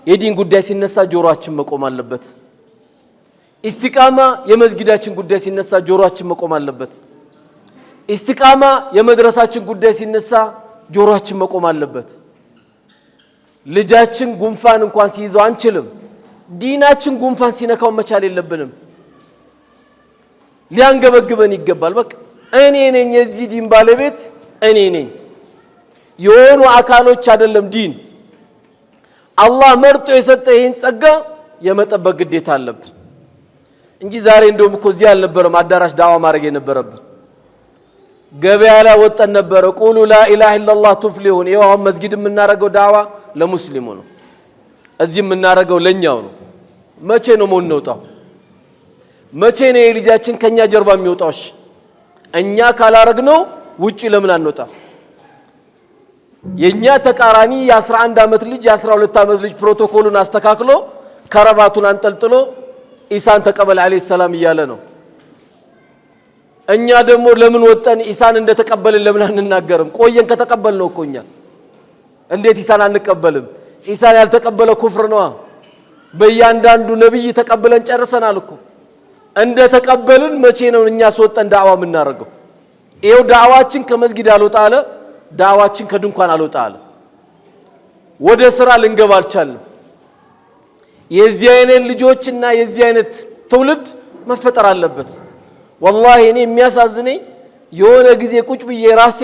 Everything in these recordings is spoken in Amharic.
የዲን ጉዳይ ሲነሳ ጆሮአችን መቆም አለበት። ኢስቲቃማ የመስጊዳችን ጉዳይ ሲነሳ ጆሮአችን መቆም አለበት። ኢስቲቃማ የመድረሳችን ጉዳይ ሲነሳ ጆሮአችን መቆም አለበት። ልጃችን ጉንፋን እንኳን ሲይዘው አንችልም፣ ዲናችን ጉንፋን ሲነካው መቻል የለብንም። ሊያንገበግበን ይገባል። በቃ እኔ ነኝ የዚህ ዲን ባለቤት እኔ ነኝ። የሆኑ አካሎች አይደለም ዲን አላህ መርጦ የሰጠ ይህን ጸጋ የመጠበቅ ግዴታ አለብን እንጂ ዛሬ እንደውም እኮ እዚህ አልነበረም አዳራሽ ዳዋ ማድረግ የነበረብን። ገበያ ላይ ወጣን ነበረ ቁሉ ላ ኢላሃ ኢላላህ ቱፍሊሁን። ይኸው መስጊድ የምናረገው ዳዋ ለሙስሊሙ ነው፣ እዚህ የምናረገው ለኛው ነው። መቼ ነው የምንወጣው? መቼ ነው የልጃችን ከኛ ጀርባ የሚወጣው? እኛ ካላረግነው ውጪ ለምን አንወጣም? የኛ ተቃራኒ የ11 አመት ልጅ የ12 አመት ልጅ ፕሮቶኮሉን አስተካክሎ ከረባቱን አንጠልጥሎ ኢሳን ተቀበል አለይሂ ሰላም እያለ ነው። እኛ ደግሞ ለምን ወጣን ኢሳን እንደተቀበልን ለምን አንናገርም? ቆየን ከተቀበልነው እኮ እኛ እንዴት ኢሳን አንቀበልም? ኢሳን ያልተቀበለ ኩፍር ነው። በእያንዳንዱ ነብይ ተቀበለን ጨርሰናል እኮ። እንደ ተቀበልን መቼ ነው እኛ ወጣን ዳዕዋ የምናረገው? ይሄው ዳዕዋችን ከመስጊድ አልወጣ አለ፣ ዳዕዋችን ከድንኳን አልወጣ አለ። ወደ ስራ ልንገባ አልቻልንም። የዚህ አይነት ልጆችና የዚህ አይነት ትውልድ መፈጠር አለበት። ወላሂ እኔ የሚያሳዝነኝ የሆነ ጊዜ ቁጭ ብዬ ራሴ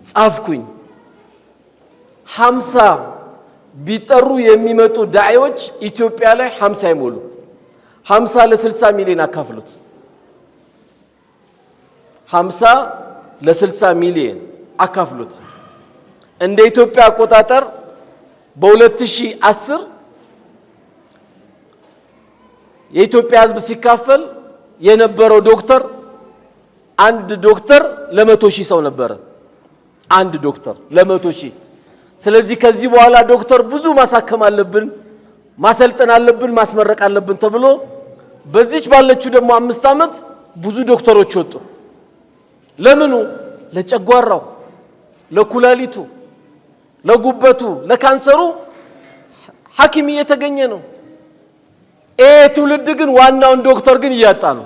ጻፍኩኝ 50 ቢጠሩ የሚመጡ ዳዒዎች ኢትዮጵያ ላይ 50 አይሞሉ። 50 ለ60 ሚሊዮን አካፍሉት። 50 ለ60 ሚሊዮን አካፍሉት። እንደ ኢትዮጵያ አቆጣጠር በ2010 የኢትዮጵያ ህዝብ ሲካፈል የነበረው ዶክተር አንድ ዶክተር ለ100,000 ሰው ነበር። አንድ ዶክተር ለ100,000። ስለዚህ ከዚህ በኋላ ዶክተር ብዙ ማሳከም አለብን፣ ማሰልጠን አለብን፣ ማስመረቅ አለብን ተብሎ በዚች ባለችው ደግሞ 5 አመት ብዙ ዶክተሮች ወጡ። ለምኑ? ለጨጓራው፣ ለኩላሊቱ፣ ለጉበቱ፣ ለካንሰሩ ሐኪም እየተገኘ ነው። ትውልድ ግን ዋናውን ዶክተር ግን እያጣ ነው።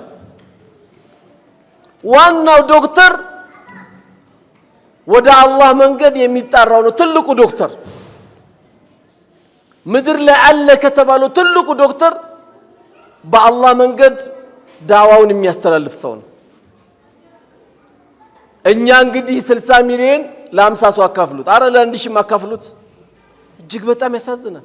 ዋናው ዶክተር ወደ አላህ መንገድ የሚጣራው ነው። ትልቁ ዶክተር ምድር ላይ አለ ከተባለው ትልቁ ዶክተር በአላህ መንገድ ዳዋውን የሚያስተላልፍ ሰው ነው። እኛ እንግዲህ 60 ሚሊዮን ለ50 ሰው አካፍሉት፣ አረ ለ1 ሺህ አካፍሉት። እጅግ በጣም ያሳዝናል።